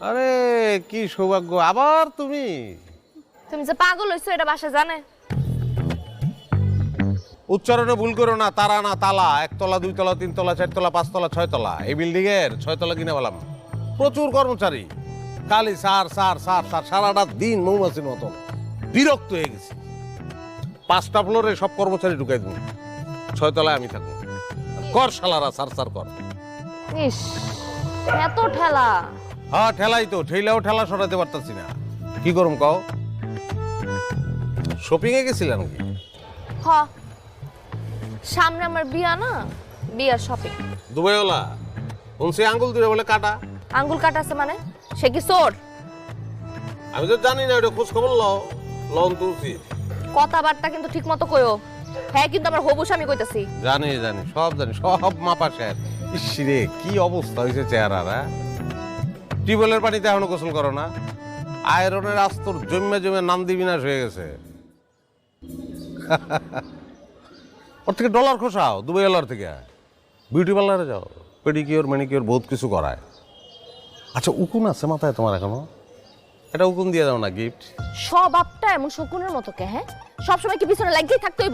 আরে কি সৌভাগ্য, আবার তুমি? তুমি যে পাগল হইছো এটা বাসা জানে? উচ্চারণে ভুল করো না, তারা না তালা। 1 তলা 2 তলা 3 তলা 4 তলা 5 তলা 6 তলা। এই বিল্ডিং এর 6 তলা কিনে বললাম। প্রচুর কর্মচারী, খালি সার সার সার সার, সারাটা দিন মৌমাছির মতন বিরক্ত হয়ে গেছি। 5টা ফ্লোরে সব কর্মচারী ঢুকাই দেবো, 6 তলায় আমি থাকবো। কর শালারা, সার সার কর। ইস, এত ঠেলা। হ্যাঁ ঠেলাই তো, ঠেলাও ঠেলা সরাতে পারতাছি না। কি করুম কও? শপিং এ গেছিলাম নাকি? হ, সামনে আমার বিয়া না, বিয়ার শপিং। দুবাইওয়ালা শুনছি আঙ্গুল দূরে বলে কাটা। আঙ্গুল কাটাছে মানে? সে কি চোর? আমি তো জানি না, ওটা খোঁজ খবর লও, লন তুলছি। কথাবার্তা কিন্তু ঠিক মতো কইও। হ্যাঁ কিন্তু আমার হবু স্বামী কইতাছি। জানি জানি, সব জানি, সব মাপা শের। ইসরে কি অবস্থা হয়েছে চেহারারা। টিউবওয়েলের পানিতে এখনো গোসল করো না? আয়রনের আস্তর জমে জমে নান্দি বিনাশ হয়ে গেছে। ওর থেকে ডলার খসাও, দুবাইওয়ালার থেকে। বিউটি পার্লারে যাও, পেডিকিওর ম্যানিকিওর বহুত কিছু করায়। আচ্ছা উকুন আছে মাথায় তোমার এখনো? এটা উকুন দিয়ে দাও না, গিফট। সব আপটা এমন শকুনের মতো কে? হ্যাঁ, সবসময় কি পিছনে লাগিয়ে থাকতে হইব?